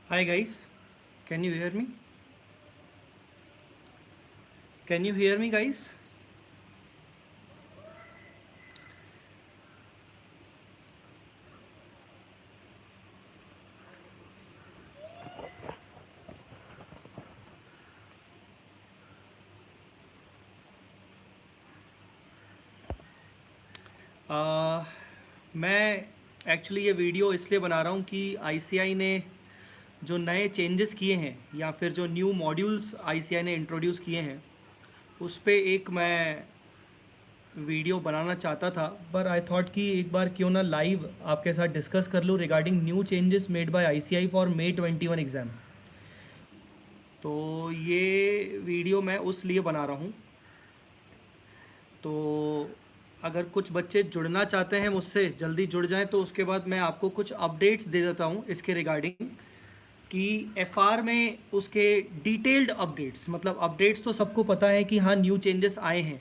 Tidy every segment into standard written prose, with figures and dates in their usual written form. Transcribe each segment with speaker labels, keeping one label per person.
Speaker 1: Hi guys, can you hear me? Can you hear me guys? मैं actually ये video इसलिए बना रहा हूँ कि आईसीआई ने जो नए चेंजेस किए हैं या फिर जो न्यू मॉड्यूल्स आईसीआई ने इंट्रोड्यूस किए हैं उस पे एक मैं वीडियो बनाना चाहता था, पर आई थॉट कि एक बार क्यों ना लाइव आपके साथ डिस्कस कर लूँ regarding new changes made by ICI for May 21 exam. तो ये वीडियो मैं उस लिए बना रहा हूँ। तो अगर कुछ बच्चे जुड़ना चाहते हैं मुझसे जल्दी जुड़ जाएं, तो उसके बाद मैं आपको कुछ अपडेट्स दे देता हूं इसके रिगार्डिंग कि एफआर में उसके डिटेल्ड अपडेट्स, मतलब अपडेट्स तो सबको पता है कि हाँ न्यू चेंजेस आए हैं।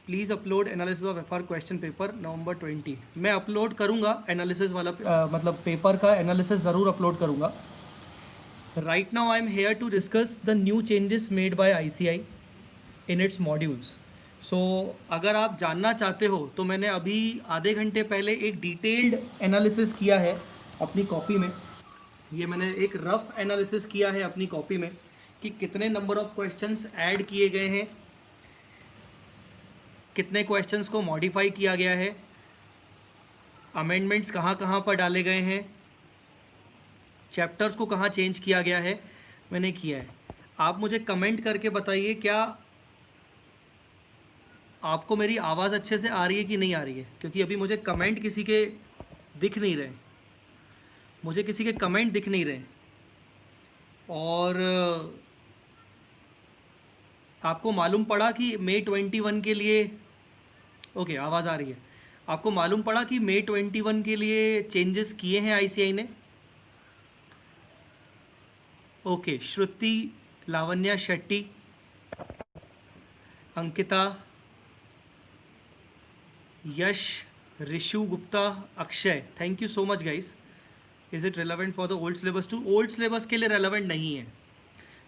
Speaker 1: Please upload analysis of FR question paper November 20। मैं अपलोड करूँगा एनालिसिस वाला मतलब पेपर का एनालिसिस ज़रूर अपलोड करूँगा। Right now I am here to discuss the new changes made by ICI in its modules. So अगर आप जानना चाहते हो तो मैंने अभी आधे घंटे पहले एक डिटेल्ड एनालिसिस किया है अपनी कॉपी में। ये मैंने एक रफ एनालिसिस किया है अपनी कॉपी में कि कितने नंबर ऑफ क्वेश्चंस ऐड किए गए हैं, कितने क्वेश्चंस को मॉडिफाई किया गया है, अमेंडमेंट्स कहाँ कहाँ पर डाले गए हैं, चैप्टर्स को कहाँ चेंज किया गया है, मैंने किया है। आप मुझे कमेंट करके बताइए क्या आपको मेरी आवाज़ अच्छे से आ रही है कि नहीं आ रही है, क्योंकि अभी मुझे कमेंट किसी के दिख नहीं रहे, मुझे किसी के कमेंट दिख नहीं रहे। और आपको मालूम पड़ा कि May 21 के लिए, ओके आवाज़ आ रही है, आपको मालूम पड़ा कि May 21 के लिए चेंजेस किए हैं आईसीआई ने। Okay, Shruti, Lavanya Shetty, Ankita, Yash, Rishu Gupta, Akshay, thank you so much guys. Is it relevant for the old syllabus too? Old syllabus के लिए रेलेवेंट नहीं है।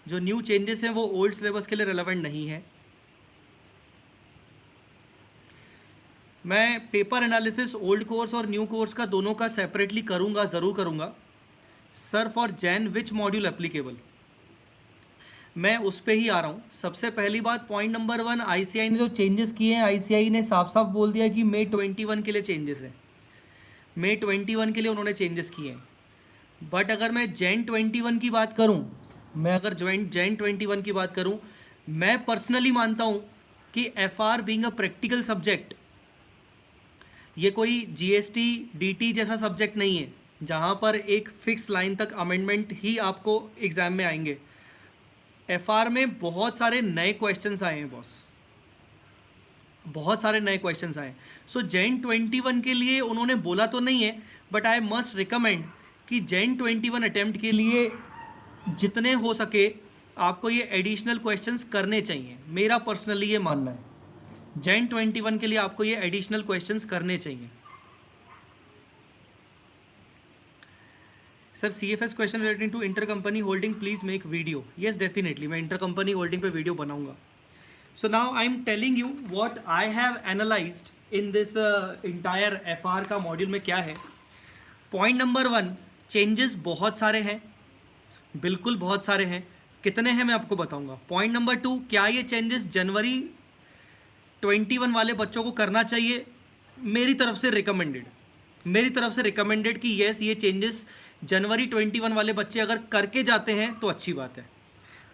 Speaker 1: जो न्यू चेंजेस हैं वो ओल्ड सिलेबस के लिए रेलेवेंट नहीं है। मैं पेपर एनालिसिस ओल्ड कोर्स और न्यू कोर्स का दोनों का सेपरेटली करूँगा, ज़रूर करूँगा। Sir for Jain which module applicable, मैं उस पर ही आ रहा हूँ। सबसे पहली बात, पॉइंट नंबर 1, आईसीआई ने जो चेंजेस किए हैं, आईसीआई ने साफ साफ बोल दिया कि May 21 के लिए चेंजेस हैं। May 21 के लिए उन्होंने चेंजेस किए हैं। बट अगर मैं जैन 21 की बात करूं, मैं अगर जैन 21 की बात करूं, मैं पर्सनली मानता हूं कि F R being a practical subject, ये कोई जीएसटी डीटी जैसा सब्जेक्ट नहीं है जहां पर एक फिक्स लाइन तक अमेंडमेंट ही आपको एग्ज़ाम में आएंगे। एफ आर में बहुत सारे नए क्वेश्चंस आए हैं बॉस, बहुत सारे नए क्वेश्चंस आए। सो जैन 21 के लिए उन्होंने बोला तो नहीं है, बट आई मस्ट रिकमेंड कि जैन 21 अटैम्प्ट के लिए जितने हो सके आपको ये एडिशनल क्वेश्चंस करने चाहिए। मेरा पर्सनली ये मानना है, जैन 21 के लिए आपको ये एडिशनल क्वेश्चंस करने चाहिए। Sir C F S question relating to inter company holding please make video. Yes definitely, मैं इंटर कंपनी होल्डिंग पे वीडियो बनाऊंगा। So now I am telling you what I have analyzed in this entire FR का module में क्या है। Point number 1, changes बहुत सारे हैं, बिल्कुल बहुत सारे हैं। कितने हैं मैं आपको बताऊंगा। पॉइंट नंबर 2, क्या ये चेंजेस जनवरी 21 वाले बच्चों को करना चाहिए? मेरी तरफ से रिकमेंडेड, मेरी तरफ से रिकमेंडेड कि येस ये चेंजेस जनवरी 21 वाले बच्चे अगर करके जाते हैं तो अच्छी बात है।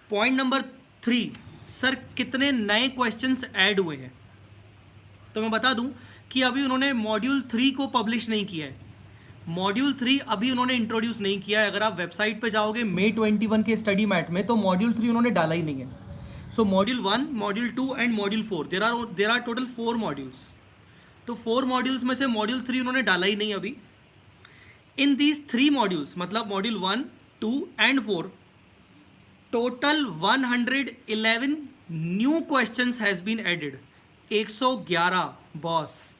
Speaker 1: पॉइंट नंबर 3, सर कितने नए क्वेश्चंस ऐड हुए हैं? तो मैं बता दूं कि अभी उन्होंने मॉड्यूल 3 को पब्लिश नहीं किया है। मॉड्यूल 3 अभी उन्होंने इंट्रोड्यूस नहीं किया है। अगर आप वेबसाइट पे जाओगे May 21 के स्टडी मैट में, तो मॉड्यूल 3 उन्होंने डाला ही नहीं है। So module 1, module 2 and module 4, there are total 4 modules. तो 4 मॉड्यूल्स में से मॉड्यूल 3 उन्होंने डाला ही नहीं अभी। इन दीज 3 मॉड्यूल्स, मतलब module 1, 2 and 4, total 111 new questions has been added. 111 boss,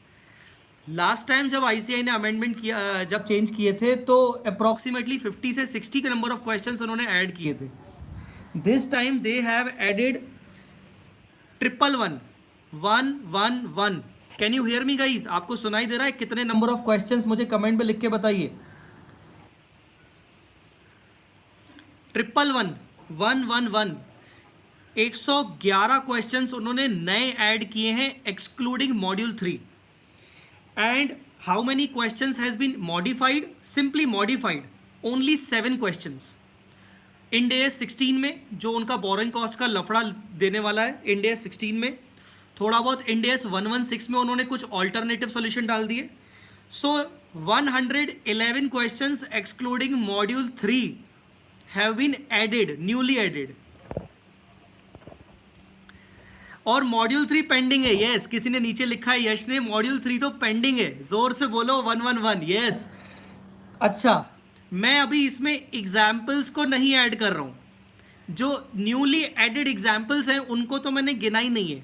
Speaker 1: last time जब आईसीआई ने अमेंडमेंट किया, जब चेंज किए थे, तो अप्रॉक्सीमेटली 50 से 60 के नंबर ऑफ क्वेश्चंस उन्होंने ऐड किए थे. This time they have added 111 can you hear me guys? आपको सुनाई दे रहा है कितने नंबर ऑफ क्वेश्चंस? मुझे कमेंट में लिख के बताइए. 111 111 क्वेश्चंस उन्होंने नए ऐड किए हैं excluding module 3. And how many questions has been modified? Simply modified only 7 questions. Ind AS 16 में जो उनका बोरिंग कॉस्ट का लफड़ा देने वाला है, इंड AS 16 में थोड़ा बहुत इंड AS 116 में उन्होंने कुछ ऑल्टरनेटिव सॉल्यूशन डाल दिए. So 111 questions excluding module 3 have been added, newly added. और मॉड्यूल 3 पेंडिंग है. यस, किसी ने नीचे लिखा है, यश ने, मॉड्यूल 3 तो पेंडिंग है. जोर से बोलो 111. यस. अच्छा, मैं अभी इसमें एग्जाम्पल्स को नहीं ऐड कर रहा हूँ. जो न्यूली एडेड एग्जाम्पल्स हैं उनको तो मैंने गिना ही नहीं है.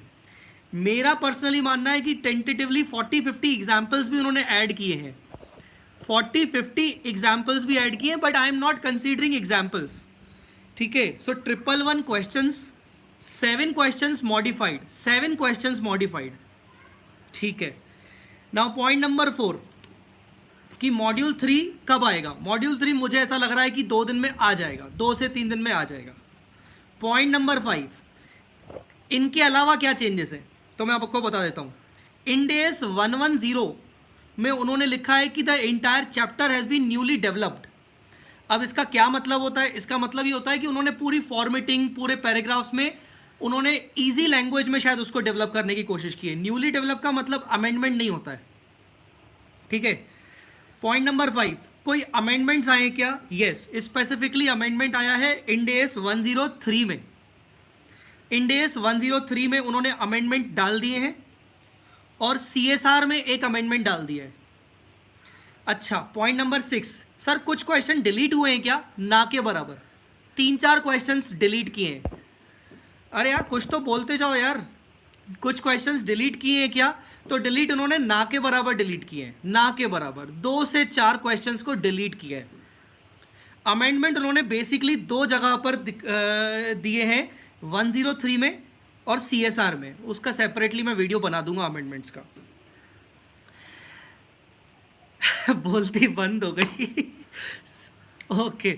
Speaker 1: मेरा पर्सनली मानना है कि टेंटेटिवली 40-50 एग्जाम्पल्स भी उन्होंने ऐड किए हैं. 40-50 एग्जाम्पल्स भी ऐड किए हैं, but I am not considering examples. ठीक है. सो 111 questions, 7 questions modified, 7 questions modified. ठीक है. नाउ पॉइंट नंबर 4 कि मॉड्यूल 3 कब आएगा? मॉड्यूल 3 मुझे ऐसा लग रहा है कि 2 दिन में आ जाएगा, 2 से 3 दिन में आ जाएगा. पॉइंट नंबर 5, इनके अलावा क्या चेंजेस हैं तो मैं आपको बता देता हूँ. इंड AS 110 में उन्होंने लिखा है कि the entire chapter has been newly developed. अब इसका क्या मतलब होता है? इसका मतलब ये होता है कि उन्होंने पूरी फॉर्मेटिंग, पूरे पैराग्राफ्स में उन्होंने इजी लैंग्वेज में शायद उसको डेवलप करने की कोशिश की है. न्यूली डेवलप का मतलब अमेंडमेंट नहीं होता है. ठीक है. पॉइंट नंबर 5, कोई अमेंडमेंट्स आए हैं क्या? यस, स्पेसिफिकली अमेंडमेंट आया है इंड AS 103 में. इंड AS 103 में उन्होंने अमेंडमेंट डाल दिए हैं और CSR में एक अमेंडमेंट डाल दिया है. अच्छा, पॉइंट नंबर 6, सर कुछ क्वेश्चन डिलीट हुए हैं क्या? ना के बराबर 3-4 क्वेश्चंस डिलीट किए हैं. अरे यार कुछ तो बोलते जाओ यार. कुछ क्वेश्चंस डिलीट किए हैं क्या? तो डिलीट उन्होंने ना के बराबर डिलीट किए हैं. ना के बराबर 2 से 4 क्वेश्चंस को डिलीट किया है. अमेंडमेंट उन्होंने बेसिकली 2 जगह पर दिए हैं, 103 में और CSR में. उसका सेपरेटली मैं वीडियो बना दूंगा अमेंडमेंट्स का. बोलती बंद हो गई. ओके.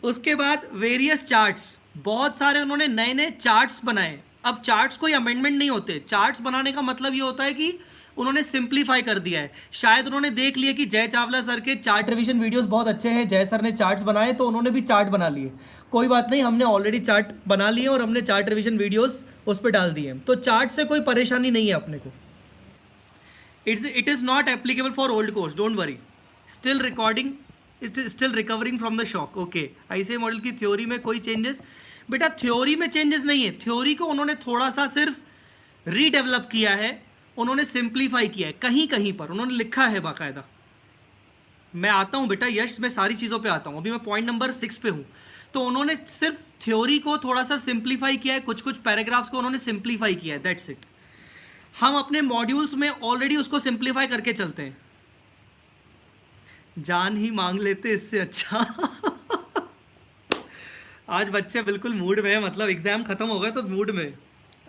Speaker 1: उसके बाद वेरियस चार्ट्स, बहुत सारे उन्होंने नए नए चार्ट्स बनाए. अब चार्ट्स कोई अमेंडमेंट नहीं होते. चार्ट्स बनाने का मतलब ये होता है कि उन्होंने सिंप्लीफाई कर दिया है. शायद उन्होंने देख लिया कि जय चावला सर के चार्ट रिवीजन वीडियोस बहुत अच्छे हैं, जय सर ने चार्ट्स बनाए तो उन्होंने भी चार्ट बना लिए. कोई बात नहीं, हमने ऑलरेडी चार्ट बना लिए और हमने चार्ट रिवीजन वीडियोस उस पर डाल दिए. तो चार्ट से कोई परेशानी नहीं है अपने को. It is not applicable for old course, don't worry. Still recording, it is still recovering from the shock. Okay. ICI model की थ्योरी में कोई चेंजेस? बेटा थ्योरी में चेंजेस नहीं है. थ्योरी को उन्होंने थोड़ा सा सिर्फ रीडेवलप किया है, उन्होंने सिंप्लीफाई किया है. कहीं कहीं पर उन्होंने लिखा है बाकायदा. मैं आता हूँ बेटा यश, मैं सारी चीज़ों पे आता हूँ. अभी मैं पॉइंट नंबर 6 पे हूँ. तो उन्होंने सिर्फ थ्योरी को थोड़ा सा सिंप्लीफाई किया है, कुछ कुछ पैराग्राफ्स को उन्होंने सिंप्लीफाई किया है, दैट्स इट. हम अपने मॉड्यूल्स में ऑलरेडी उसको सिंप्लीफाई करके चलते हैं. जान ही मांग लेते इससे अच्छा. आज बच्चे बिल्कुल मूड में है, मतलब एग्जाम खत्म हो गया तो मूड में.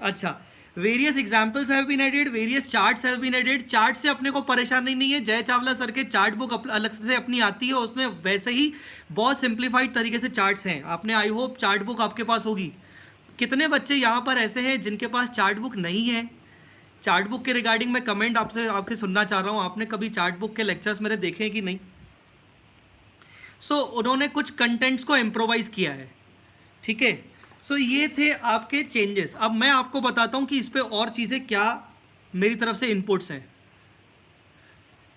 Speaker 1: अच्छा, various examples have been added, various charts have been added. Chart से अपने को परेशानी नहीं है. जय चावला सर के चार्ट बुक अलग से अपनी आती है, उसमें वैसे ही बहुत सिंप्लीफाइड तरीके से चार्ट्स हैं. आपने, आई होप चार्ट बुक आपके पास होगी. कितने बच्चे यहाँ पर ऐसे हैं जिनके पास चार्ट बुक नहीं है? चार्ट बुक के रिगार्डिंग मैं कमेंट आपके सुनना चाह रहा हूँ. आपने कभी चार्ट बुक के लेक्चर्स मेरे देखे हैं कि नहीं? उन्होंने कुछ कंटेंट्स को इम्प्रोवाइज किया है. ठीक है. ये थे आपके चेंजेस. अब मैं आपको बताता हूं कि इस पे और चीज़ें क्या मेरी तरफ से इनपुट्स हैं.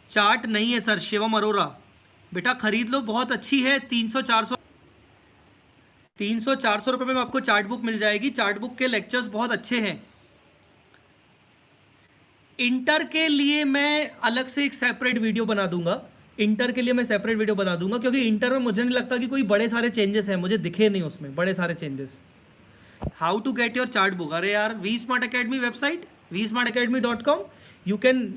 Speaker 1: चार्ट नहीं है सर, शिवम अरोरा. बेटा खरीद लो, बहुत अच्छी है. 300-400 रुपये में आपको चार्ट बुक मिल जाएगी. चार्ट बुक के लेक्चर्स बहुत अच्छे हैं. इंटर के लिए मैं अलग से एक सेपरेट वीडियो बना दूंगा. क्योंकि इंटर में मुझे नहीं लगता कि कोई बड़े सारे चेंजेस हैं, मुझे दिखे नहीं उसमें बड़े सारे changes. How to get your chart book? अरे यार, V Smart Academy website, vsmartacademy.com. you can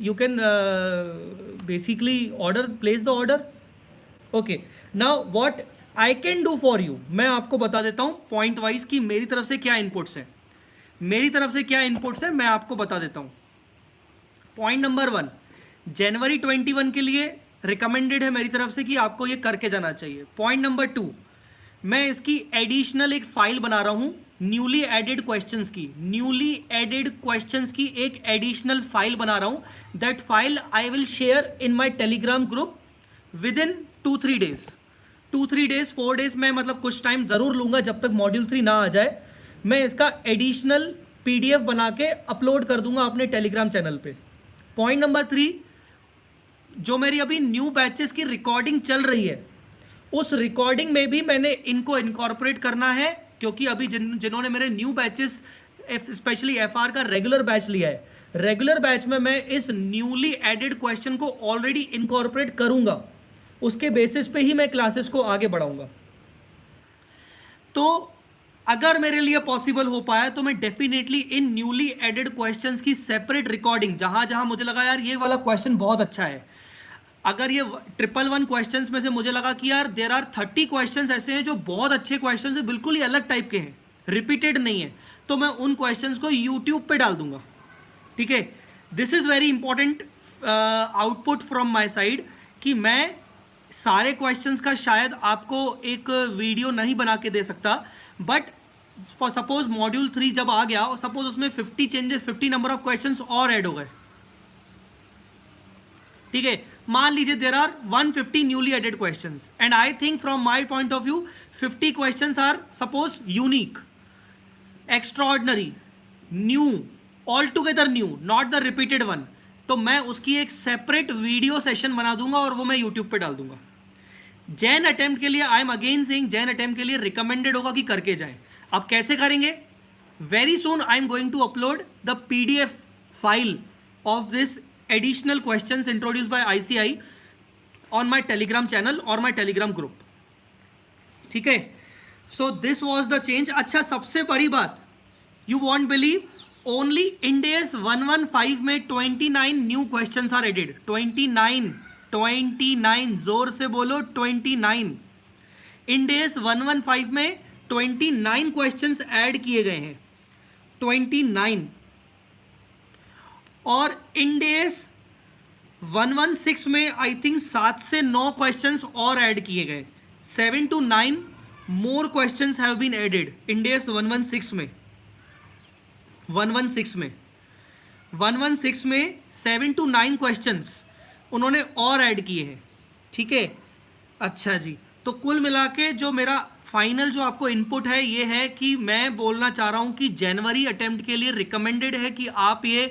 Speaker 1: basically place the order. Okay, now what I can do for you, मैं आपको बता देता हूँ पॉइंट वाइज कि मेरी तरफ से क्या इनपुट्स हैं, मैं आपको बता देता हूँ. पॉइंट नंबर 1, जनवरी 21 के लिए रिकमेंडेड है मेरी तरफ से कि आपको ये करके जाना चाहिए. पॉइंट नंबर 2, मैं इसकी एडिशनल एक फाइल बना रहा हूँ न्यूली एडेड क्वेश्चंस की एक एडिशनल फाइल बना रहा हूँ. That file I will share in my Telegram group with in 2-3 days, 4 days में, मतलब कुछ टाइम ज़रूर लूँगा जब तक मॉड्यूल 3 ना आ जाए. मैं इसका एडिशनल PDF बना के अपलोड कर दूंगा अपने टेलीग्राम चैनल पे. पॉइंट नंबर 3, जो मेरी अभी न्यू बैचेस की रिकॉर्डिंग चल रही है, उस रिकॉर्डिंग में भी मैंने इनको इनकॉर्पोरेट करना है, क्योंकि अभी जिन्होंने मेरे न्यू बैचेस स्पेशली FR का रेगुलर बैच लिया है, रेगुलर बैच में मैं इस न्यूली एडेड क्वेश्चन को ऑलरेडी इनकॉर्पोरेट करूंगा. उसके बेसिस पे ही मैं क्लासेस को आगे बढ़ाऊंगा. तो अगर मेरे लिए पॉसिबल हो पाया तो मैं definitely in newly added questions की सेपरेट रिकॉर्डिंग, जहां जहां मुझे लगा यार ये वाला क्वेश्चन बहुत अच्छा है, अगर ये 111 क्वेश्चंस में से मुझे लगा कि यार देयर आर 30 क्वेश्चंस ऐसे हैं जो बहुत अच्छे क्वेश्चंस हैं, बिल्कुल ही अलग टाइप के हैं, रिपीटेड नहीं है, तो मैं उन क्वेश्चंस को यूट्यूब पे डाल दूंगा. ठीक है, this is very important output from my side कि मैं सारे क्वेश्चंस का शायद आपको एक वीडियो नहीं बना के दे सकता, बट फॉर सपोज मॉड्यूल 3 जब आ गया और सपोज उसमें 50 नंबर ऑफ क्वेश्चंस और ऐड हो गए, ठीक है, मान लीजिए there are 150 newly added questions, and I think from my point of view 50 questions are suppose unique, extraordinary, new, altogether new, not the repeated one, तो मैं उसकी एक सेपरेट वीडियो सेशन बना दूंगा और वो मैं यूट्यूब पे डाल दूंगा. जैन अटेम्प्ट के लिए I am again saying, Jain attempt के लिए रिकमेंडेड होगा कि करके जाएं. अब कैसे करेंगे? Very soon I am going to upload the PDF file of this additional questions introduced by ICI on my Telegram channel और माय टेलीग्राम ग्रुप. ठीक है, so this was the change. अच्छा, सबसे बड़ी बात, you won't believe, only in days 115 में 29 new questions are added. 29, जोर से बोलो 29. इन डेज 115 में 29 क्वेश्चंस ऐड किए गए हैं, 29. और इन डेज 116 में आई थिंक 7 से 9 क्वेश्चंस और ऐड किए गए. 7 to 9 more questions have been added in days 116 में. 116 में 7 to 9 क्वेश्चंस उन्होंने और ऐड किए हैं. ठीक है, अच्छा जी, तो कुल मिला के जो मेरा फाइनल जो आपको इनपुट है ये है कि मैं बोलना चाह रहा हूँ कि जनवरी अटेम्प्ट के लिए रिकमेंडेड है कि आप ये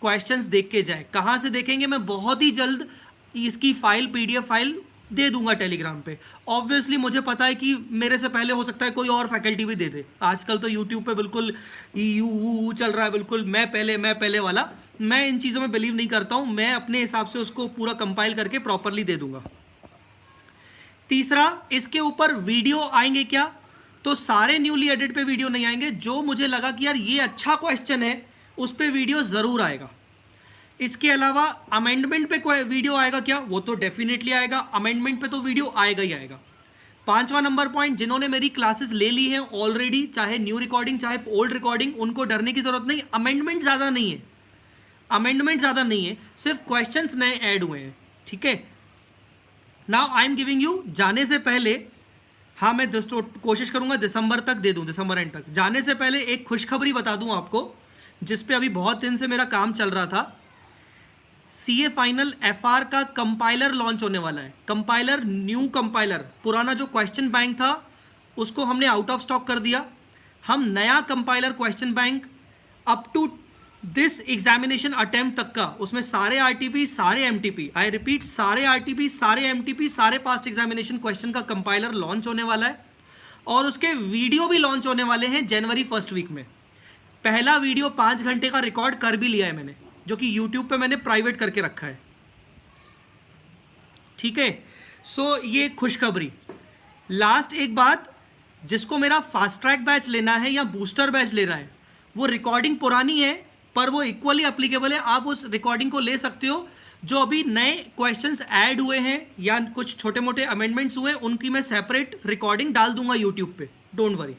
Speaker 1: क्वेश्चंस देख के जाएं. कहाँ से देखेंगे? मैं बहुत ही जल्द इसकी फाइल PDF फाइल दे दूंगा टेलीग्राम पे. ऑब्वियसली मुझे पता है कि मेरे से पहले हो सकता है कोई और फैकल्टी भी दे दे. आजकल तो यूट्यूब पे बिल्कुल यू चल रहा है, बिल्कुल मैं पहले वाला. मैं इन चीज़ों में बिलीव नहीं करता हूँ. मैं अपने हिसाब से उसको पूरा कंपाइल करके प्रॉपरली दे दूंगा. तीसरा, इसके ऊपर वीडियो आएंगे क्या? तो सारे न्यूली एडिट पे वीडियो नहीं आएंगे. जो मुझे लगा कि यार ये अच्छा क्वेश्चन है उस पर वीडियो ज़रूर आएगा. इसके अलावा अमेंडमेंट पे कोई वीडियो आएगा क्या? वो तो डेफिनेटली आएगा. अमेंडमेंट पे तो वीडियो आएगा ही आएगा. 5वां नंबर पॉइंट, जिन्होंने मेरी क्लासेस ले ली हैं ऑलरेडी, चाहे न्यू रिकॉर्डिंग चाहे ओल्ड रिकॉर्डिंग, उनको डरने की ज़रूरत नहीं. अमेंडमेंट ज़्यादा नहीं है, सिर्फ क्वेश्चंस नए ऐड हुए हैं. ठीक है, now I am giving you, जाने से पहले, हाँ मैं कोशिश करूंगा दिसंबर तक दे दूं, दिसंबर एंड तक. जाने से पहले एक खुशखबरी बता दूं आपको, जिस पे अभी बहुत दिन से मेरा काम चल रहा था. CA फाइनल FR का कंपाइलर लॉन्च होने वाला है. Compiler, new compiler. पुराना जो क्वेश्चन बैंक था उसको हमने आउट ऑफ स्टॉक कर दिया. हम नया compiler question bank up to this examination attempt तक का, उसमें सारे RTP, सारे MTP, आई रिपीट सारे RTP, सारे MTP, सारे पास्ट एग्जामिनेशन क्वेश्चन का कंपाइलर लॉन्च होने वाला है. और उसके वीडियो भी लॉन्च होने वाले हैं जनवरी फर्स्ट वीक में. पहला वीडियो 5 घंटे का रिकॉर्ड कर भी लिया है मैंने, जो कि YouTube पे मैंने प्राइवेट करके रखा है. ठीक है, सो ये खुशखबरी. लास्ट एक बात, जिसको मेरा फास्ट ट्रैक बैच लेना है या बूस्टर बैच लेना है, वो रिकॉर्डिंग पुरानी है पर वो इक्वली अप्लीकेबल है। आप उस रिकॉर्डिंग को ले सकते हो। जो अभी नए क्वेश्चंस ऐड हुए हैं या कुछ छोटे मोटे अमेंडमेंट्स हुए, उनकी मैं सेपरेट रिकॉर्डिंग डाल दूंगा यूट्यूब पे, डोंट वरी।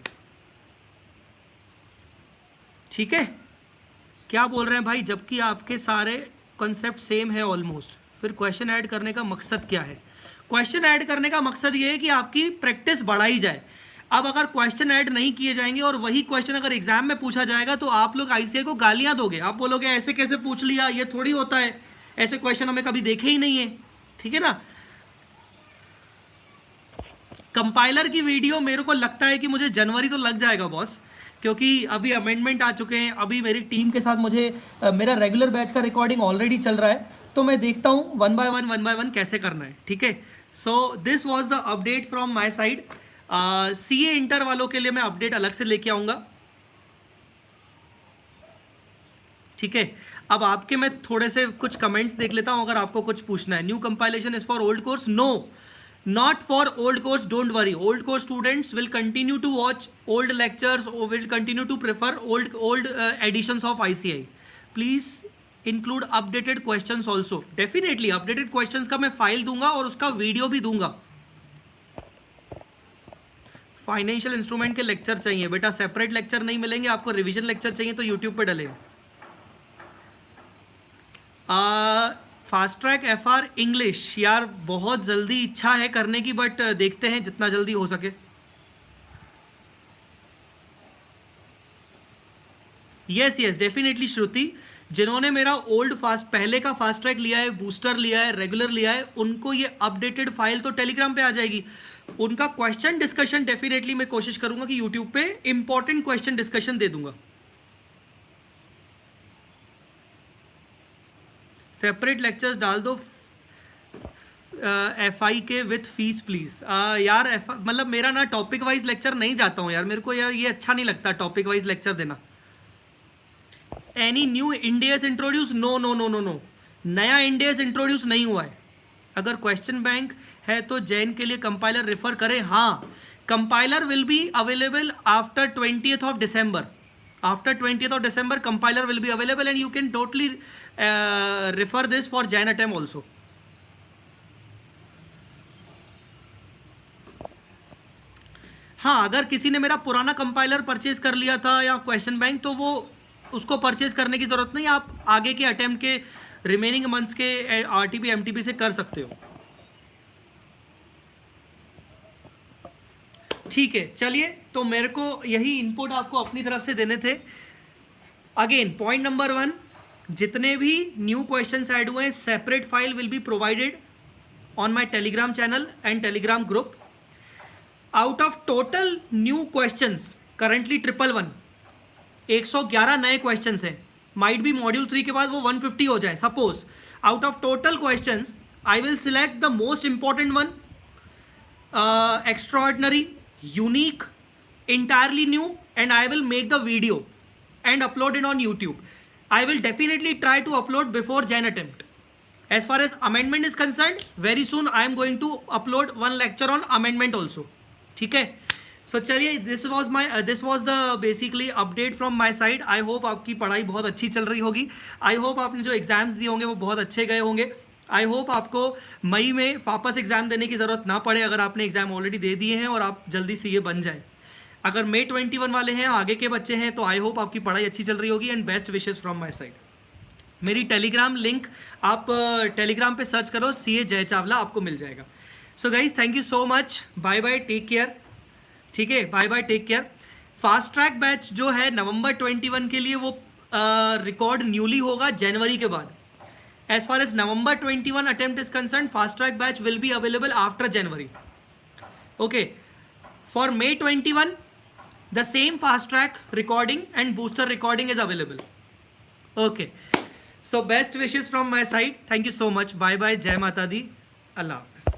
Speaker 1: ठीक है, क्या बोल रहे हैं भाई? जबकि आपके सारे कॉन्सेप्ट सेम है ऑलमोस्ट, फिर क्वेश्चन ऐड करने का मकसद क्या है? क्वेश्चन ऐड करने का मकसद ये है कि आपकी प्रैक्टिस बढ़ाई जाए। अब अगर क्वेश्चन ऐड नहीं किए जाएंगे और वही क्वेश्चन अगर एग्जाम में पूछा जाएगा तो आप लोग आईसीआई को गालियां दोगे। आप बोलोगे ऐसे कैसे पूछ लिया, ये थोड़ी होता है, ऐसे क्वेश्चन हमें कभी देखे ही नहीं है। ठीक है ना? कंपाइलर की वीडियो मेरे को लगता है कि मुझे जनवरी तो लग जाएगा बॉस, क्योंकि अभी अमेंडमेंट आ चुके हैं। अभी मेरी टीम के साथ मुझे मेरा रेगुलर बैच का रिकॉर्डिंग ऑलरेडी चल रहा है, तो मैं देखता हूँ वन बाय वन कैसे करना है। ठीक है, so this was the update from my side. CA inter वालों के लिए मैं अपडेट अलग से लेके आऊँगा। ठीक है, अब आपके मैं थोड़े से कुछ कमेंट्स देख लेता हूँ, अगर आपको कुछ पूछना है। New compilation is for old course? No, not for old course, don't worry. Old course students will continue to watch old lectures or will continue to prefer old editions of ICI. Please include updated questions also. Definitely updated questions का मैं file दूंगा और उसका video भी दूंगा। Financial instrument के lecture चाहिए बेटा, सेपरेट लेक्चर नहीं मिलेंगे आपको। रिवीजन लेक्चर चाहिए तो यूट्यूब पे डलेगा। फास्ट ट्रैक FR इंग्लिश यार बहुत जल्दी इच्छा है करने की, बट देखते हैं जितना जल्दी हो सके। यस डेफिनेटली श्रुति, जिन्होंने मेरा ओल्ड फास्ट पहले का फास्ट ट्रैक लिया है, बूस्टर लिया है, रेगुलर लिया है, उनको ये अपडेटेड फाइल तो टेलीग्राम पे आ जाएगी। उनका क्वेश्चन डिस्कशन डेफिनेटली मैं कोशिश करूंगा कि यूट्यूब पे इंपॉर्टेंट क्वेश्चन डिस्कशन दे दूंगा। सेपरेट लेक्चर्स डाल दो FI के विथ फीस प्लीज। यार मतलब मेरा ना टॉपिक वाइज लेक्चर नहीं जाता हूँ यार, मेरे को यार ये अच्छा नहीं लगता टॉपिक वाइज लेक्चर देना। Any new index introduce? No, नया इंडेस इंट्रोड्यूस नहीं हुआ है। अगर क्वेश्चन बैंक है तो जैन के लिए कंपाइलर रेफर करें। हाँ, compiler will be available after 20th of December. After 20th of December, compiler will be available and you can totally refer this for Jain attempt also. हाँ, अगर किसी ने मेरा पुराना कंपाइलर परचेज कर लिया था या क्वेश्चन बैंक, तो वो उसको परचेज करने की ज़रूरत नहीं, आप आगे के अटेम्प्ट के रिमेनिंग मंथ्स के RTP MTP से कर सकते हो। ठीक है, चलिए, तो मेरे को यही इनपुट आपको अपनी तरफ से देने थे। अगेन पॉइंट नंबर 1, जितने भी न्यू क्वेश्चंस ऐड हुए हैं, separate file will be provided on my Telegram channel and Telegram group. Out of total new questions currently 111 नए क्वेश्चंस हैं। माइट बी मॉड्यूल 3 के बाद वो 150 हो जाए suppose. Out of total questions I will select the most important one, extraordinary, unique, entirely new, and I will make the video and upload it on YouTube. I will definitely try to upload before Jain attempt. As far as amendment is concerned, very soon I am going to upload one lecture on amendment also. ठीक है, so चलिए, this was the basically update from my side. I hope आपकी पढ़ाई बहुत अच्छी चल रही होगी। I hope आपने जो एग्जाम्स दिए होंगे वो बहुत अच्छे गए होंगे। आई होप आपको मई में वापस एग्ज़ाम देने की ज़रूरत ना पड़े, अगर आपने एग्ज़ाम ऑलरेडी दे दिए हैं, और आप जल्दी CA बन जाएं। अगर May 21 वाले हैं, आगे के बच्चे हैं, तो आई होप आपकी पढ़ाई अच्छी चल रही होगी and best wishes from my side. मेरी टेलीग्राम लिंक आप टेलीग्राम पे सर्च करो, CA जय चावला, आपको मिल जाएगा। So guys, thank you so much, bye bye, take care. ठीक है, bye bye, take care. Fast track batch जो है नवंबर 21 के लिए, वो रिकॉर्ड न्यूली होगा जनवरी के बाद। As far as November 21 attempt is concerned, fast track batch will be available after January. Okay. For May 21, the same fast track recording and booster recording is available. Okay. So best wishes from my side. Thank you so much. Bye bye. Jai Mata Di. Allah Hafiz.